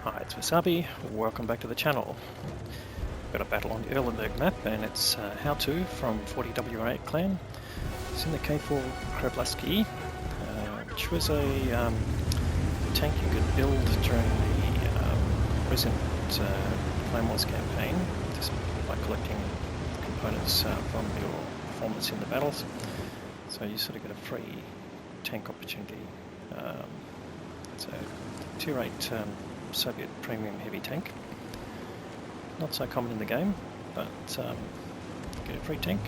Hi, it's Wasabi. Welcome back to the channel. Got a battle on the Erlenberg map, and it's How-To from 40WR8 clan. It's in the KV-4 Kreslavskiy, which was a tank you could build during the recent Flame Wars campaign, just by collecting components from your performance in the battles. So you sort of get a free tank opportunity. It's a Tier 8 Soviet premium heavy tank. Not so common in the game, but get a free tank,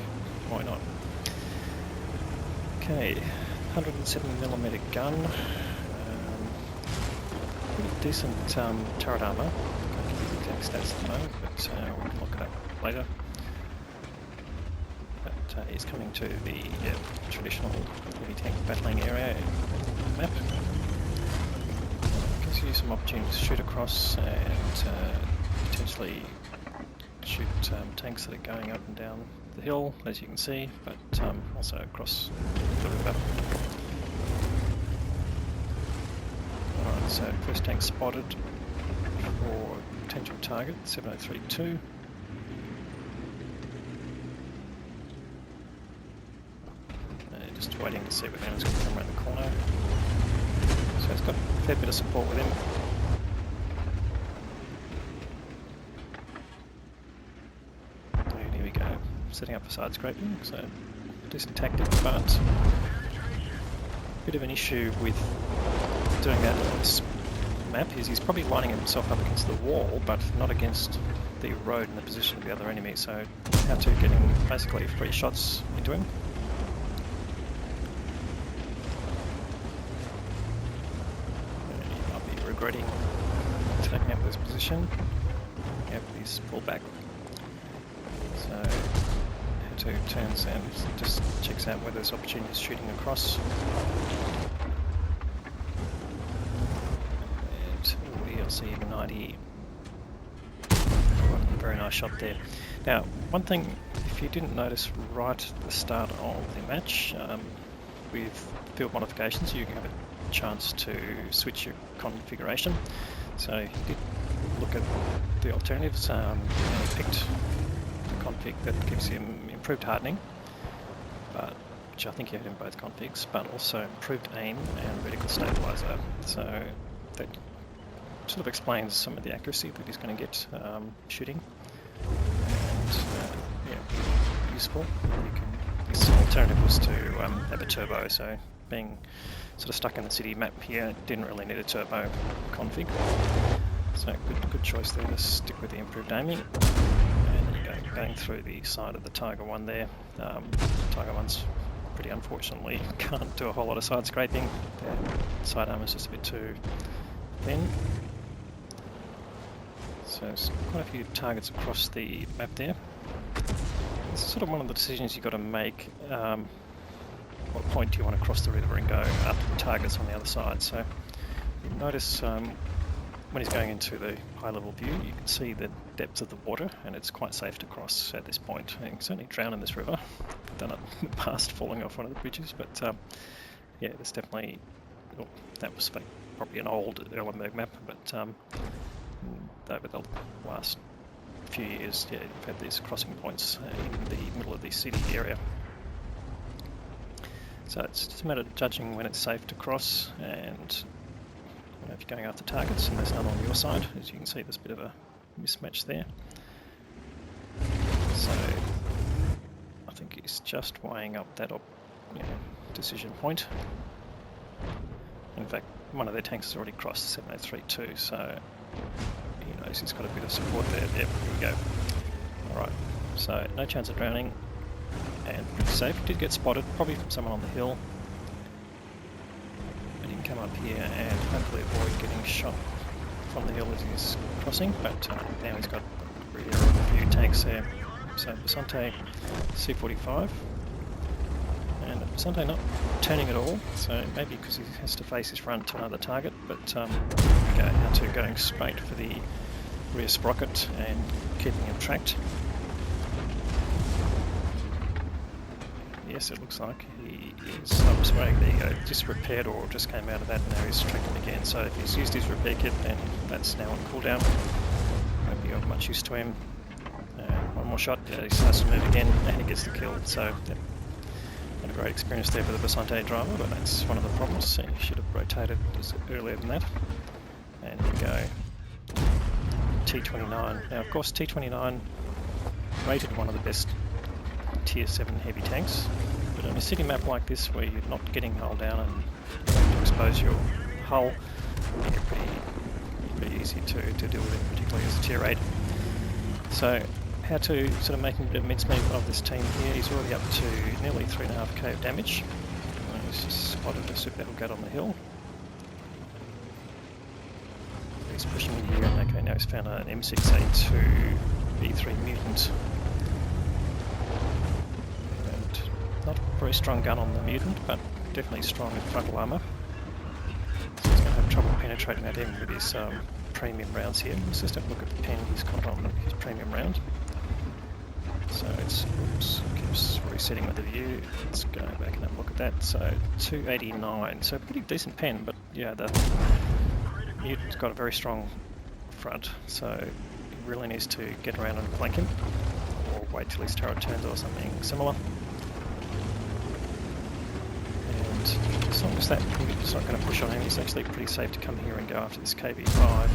why not? Okay, 170mm gun, pretty decent turret armour. Can't give you the exact stats at the moment, but we can look it up later. But he's coming to the traditional heavy tank battling area map. Gives you some opportunities to shoot across and potentially shoot tanks that are going up and down the hill, as you can see, but also across the river. Alright, so first tank spotted for potential target, 7032. Just waiting to see if anyone's going to come around the corner. So it's got a fair bit of support with him. And here we go, setting up for side scraping, so decent tactic, but a bit of an issue with doing that on this map is he's probably lining himself up against the wall, but not against the road and the position of the other enemy, so How-To getting basically free shots into him. Regretting taking up this position. Yep, he's pulled back. So How-To turns and just checks out where there's opportunities shooting across. And we'll see 90. Very nice shot there. Now, one thing, if you didn't notice right at the start of the match, with field modifications, you have a chance to switch your configuration. So he did look at the alternatives and he picked the config that gives him improved hardening, but which I think you had in both configs, but also improved aim and reticle stabilizer. So that sort of explains some of the accuracy that he's going to get shooting, and yeah, useful. His alternative was to have a turbo, so being sort of stuck in the city map here, didn't really need a turbo config. So good choice there to stick with the improved aiming. And there you go, going through the side of the Tiger 1 there. Tiger 1's pretty unfortunately can't do a whole lot of side scraping. Their side armor's just a bit too thin. So there's quite a few targets across the map there. This is sort of one of the decisions you've got to make. What point do you want to cross the river and go after the targets on the other side? So you notice when he's going into the high level view, you can see the depth of the water, and it's quite safe to cross at this point. And you can certainly drown in this river. I've done it in the past, falling off one of the bridges, but yeah, there's definitely, well, that was probably an old Erlenberg map, but over the last few years, yeah, you've had these crossing points in the middle of the city area. So it's just a matter of judging when it's safe to cross, and if you're going after targets and there's none on your side, as you can see, there's a bit of a mismatch there. So I think he's just weighing up that decision point. In fact, one of their tanks has already crossed 7032, so he knows he's got a bit of support there. Yep, here we go. Alright, so no chance of drowning. And pretty safe. Did get spotted, probably from someone on the hill. But he can come up here and hopefully avoid getting shot from the hill as he's crossing. But now he's got really a few tanks there. So Basante C45. And Basante not turning at all, so maybe because he has to face his front to another target. But How-To going straight for the rear sprocket and keeping him tracked. Yes, it looks like he is up swag. There you go. Just repaired or just came out of that and now he's tracked him again. So if he's used his repair kit, then that's now on cooldown. Won't be of much use to him. One more shot, he starts to move again and he gets the kill. So yep, not a great experience there for the Basante driver, but that's one of the problems. He should have rotated earlier than that. And here we go. T29. Now of course T29 rated one of the best tier 7 heavy tanks, but on a city map like this where you're not getting hull down and you have to expose your hull, it's pretty easy to deal with it, particularly as a tier 8. So how to sort of make a bit of mincemeat of this team here. He's already up to nearly 3.5k of damage. He's just spotted a super battle gut on the hill. He's pushing in here, and okay, now he's found an M6A2 B3 mutant. Not a very strong gun on the mutant, but definitely strong in frontal armour. So he's going to have trouble penetrating that in with his premium rounds here. Let's just have a look at the pen he's got on his premium round. So it's, oops, keeps resetting with the view. Let's go back and have a look at that. So 289, so pretty decent pen, but yeah, the mutant's got a very strong front, so he really needs to get around and flank him, or wait till his turret turns or something similar. As long as that it's not going to push on him, it's actually pretty safe to come here and go after this KV-5.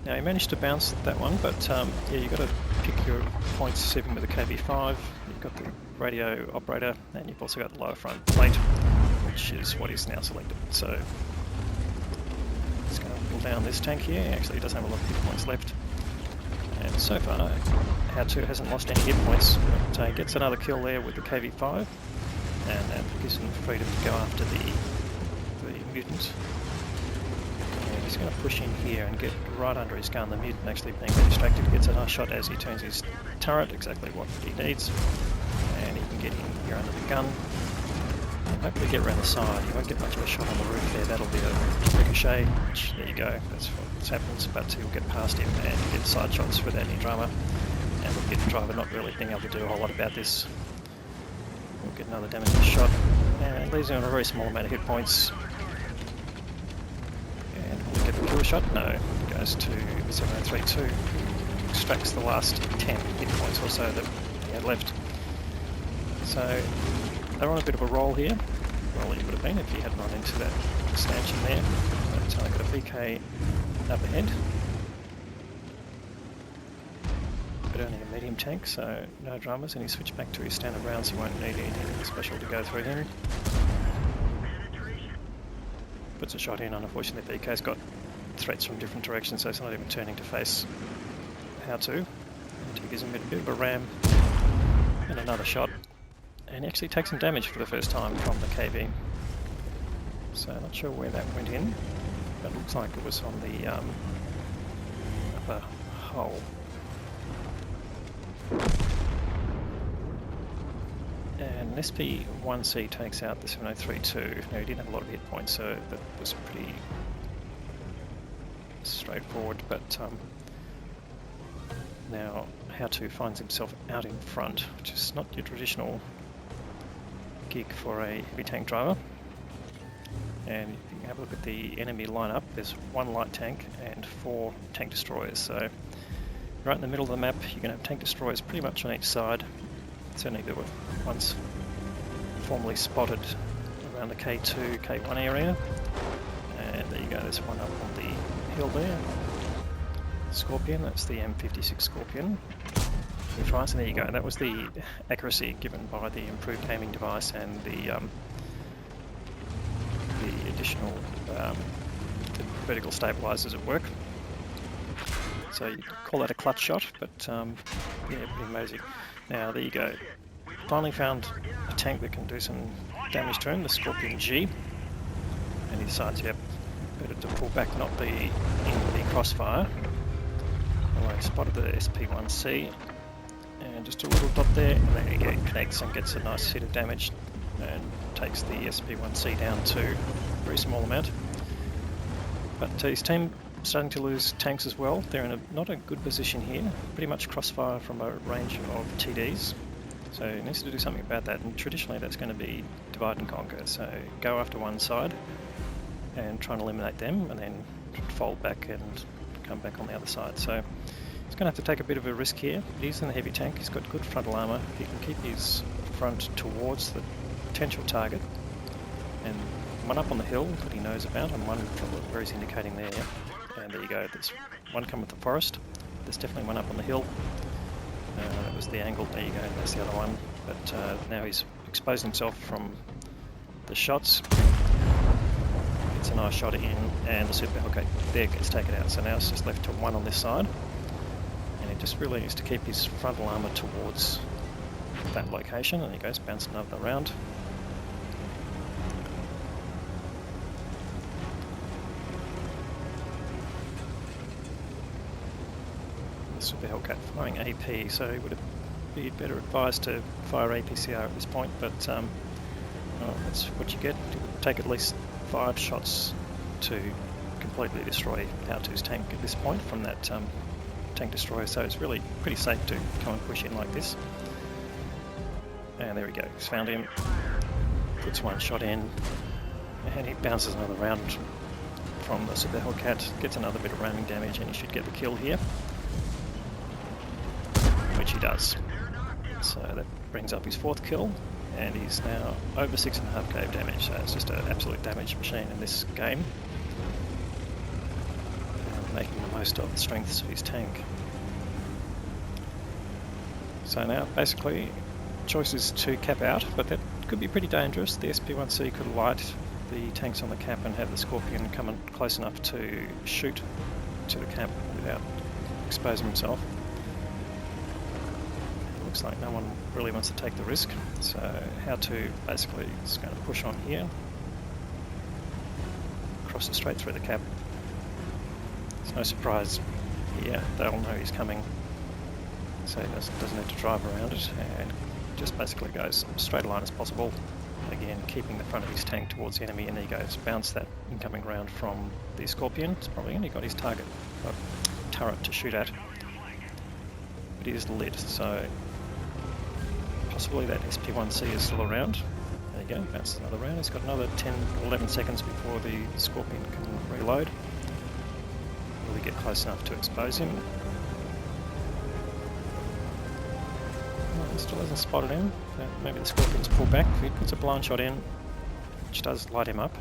Now he managed to bounce that one, but yeah, you've got to pick your points even with the KV-5. You've got the radio operator, and you've also got the lower front plate, which is what he's now selected. So it's going to pull down this tank here. Actually, he does have a lot of hit points left. And so far, How2 hasn't lost any hit points, but gets another kill there with the KV-5. And that gives him the freedom to go after the mutant. And he's going to push in here and get right under his gun. The mutant actually being distracted gets a nice shot as he turns his turret, exactly what he needs. And he can get in here under the gun. And hopefully get around the side. You won't get much of a shot on the roof there. That'll be a ricochet, which, there you go, that's what happens. But he'll get past him and get side shots without any drama. And we'll get the driver not really being able to do a whole lot about this. We'll get another damage shot, and leaves him on a very small amount of hit points. And will we get the kill shot? No, it goes to 7032, who extracts the last 10 hit points or so that he had left. So they're on a bit of a roll here. Well, he would have been if he hadn't run into that stanchion there. But I got a VK up ahead. But only a medium tank, so no dramas, and he switched back to his standard rounds. He won't need anything special to go through him. Puts a shot in, and unfortunately VK's got threats from different directions, so it's not even turning to face How2. And he gives him a bit of a ram, and another shot. And he actually takes some damage for the first time from the KV. So not sure where that went in, but it looks like it was on the upper hull. And SP1C takes out the 7032. Now he didn't have a lot of hit points, so that was pretty straightforward, but now How2 finds himself out in front, which is not your traditional gig for a heavy tank driver. And if you can have a look at the enemy lineup, there's 1 light tank and 4 tank destroyers. So right in the middle of the map, you're going to have tank destroyers pretty much on each side. Certainly there were ones formerly spotted around the K2, K1 area. And there you go, there's one up on the hill there. Scorpion, that's the M56 Scorpion. And there you go, that was the accuracy given by the improved aiming device and the additional the vertical stabilizers at work. So you call that a clutch shot, but yeah, pretty amazing. Now there you go. Finally found a tank that can do some damage to him, the Scorpion G. And he decides, yep, better to pull back, not be in the crossfire. Anyway, spotted the SP1C. And just a little dot there, and then he connects and gets a nice hit of damage and takes the SP1C down to a very small amount. But his team starting to lose tanks as well. They're in not a good position here. Pretty much crossfire from a range of TDs. So he needs to do something about that, and traditionally that's going to be divide and conquer. So go after one side and try and eliminate them, and then fold back and come back on the other side. So he's going to have to take a bit of a risk here. He's in the heavy tank, he's got good frontal armour, he can keep his front towards the potential target, and one up on the hill that he knows about, and one where he's indicating there. And there you go, there's one come with the forest, there's definitely one up on the hill. That was the angle, there you go, that's the other one. But now he's exposed himself from the shots. Gets a nice shot in, and the Super Hellcat there gets taken out. So now it's just left to one on this side. And he just really needs to keep his frontal armour towards that location. And he goes, bouncing another round. The Super Hellcat firing AP, so he would be better advised to fire APCR at this point, but well, that's what you get. It would take at least 5 shots to completely destroy How-To's tank at this point from that tank destroyer, so it's really pretty safe to come and push in like this. And there we go, he's found him, puts one shot in, and he bounces another round from the Super Hellcat, gets another bit of ramming damage, and he should get the kill here, which he does. So that brings up his 4th kill, and he's now over 6.5k damage, so it's just an absolute damage machine in this game, and making the most of the strengths of his tank. So now basically choices to cap out, but that could be pretty dangerous. The SP1C could light the tanks on the cap and have the Scorpion come in close enough to shoot to the cap without exposing himself. Looks like no one really wants to take the risk, so How-To basically is going to push on here, crosses straight through the cap. It's no surprise here, they'll know he's coming, so he doesn't have to drive around it, and just basically goes as straight a line as possible, again keeping the front of his tank towards the enemy, and there he goes, bounce that incoming round from the Scorpion. It's probably only got his target turret to shoot at, but he is lit, so possibly that SP1C is still around. There you go, bounces another round. He's got another 10 or 11 seconds before the Scorpion can reload. Will he get close enough to expose him? Well, he still hasn't spotted him. Maybe the Scorpion's pulled back. If he puts a blind shot in, which does light him up.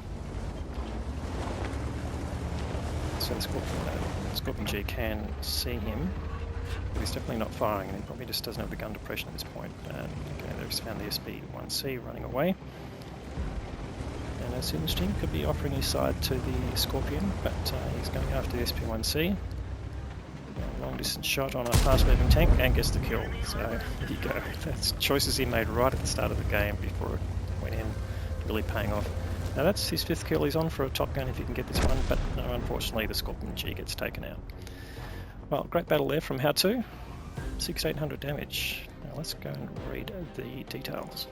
So the Scorpion G can see him. But he's definitely not firing, and he probably just doesn't have the gun depression at this point. And okay, there he's found the SP1C running away. And as interesting, could be offering his side to the Scorpion, but he's going after the SP1C. Long distance shot on a fast moving tank and gets the kill. So there you go. That's choices he made right at the start of the game before it went in, really paying off. Now that's his 5th kill. He's on for a top gun if he can get this one, but no, unfortunately the Scorpion G gets taken out. Well, great battle there from How-To. 6,800 damage. Now let's go and read the details.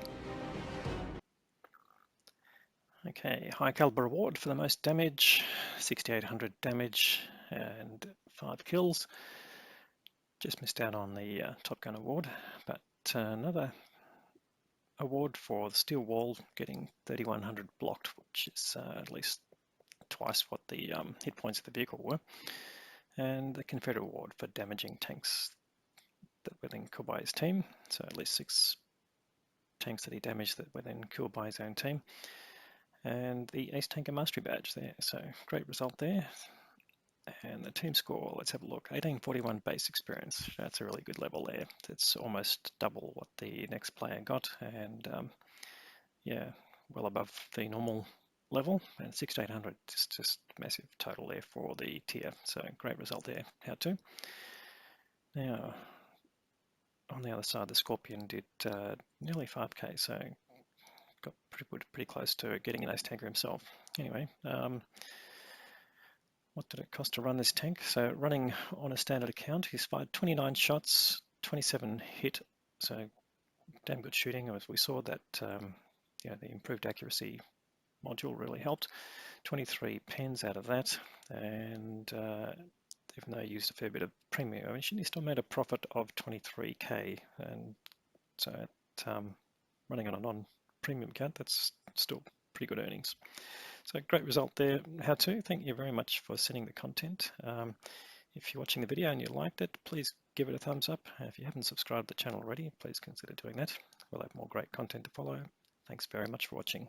Okay, high caliber award for the most damage, 6,800 damage and 5 kills. Just missed out on the Top Gun award, but another award for the steel wall, getting 3,100 blocked, which is at least twice what the hit points of the vehicle were. And the Confederate Award for damaging tanks that were then killed by his team. So at least 6 tanks that he damaged that were then killed by his own team. And the Ace Tanker Mastery Badge there. So great result there. And the team score, let's have a look. 1841 base experience. That's a really good level there. It's almost double what the next player got. And yeah, well above the normal level, and 6,800 is just massive total there for the tier, so great result there. How-To. Now on the other side, the Scorpion did nearly 5k, so got pretty close to getting an ace tanker himself. Anyway, what did it cost to run this tank? So running on a standard account, he's fired 29 shots, 27 hit, so damn good shooting. As we saw that yeah, the improved accuracy module really helped. 23 pens out of that, and even though he used a fair bit of premium ammunition, he still made a profit of 23k, and so running on a non-premium account, that's still pretty good earnings. So great result there. How to. Thank you very much for sending the content. If you're watching the video and you liked it, please give it a thumbs up. If you haven't subscribed to the channel already, please consider doing that. We'll have more great content to follow. Thanks very much for watching.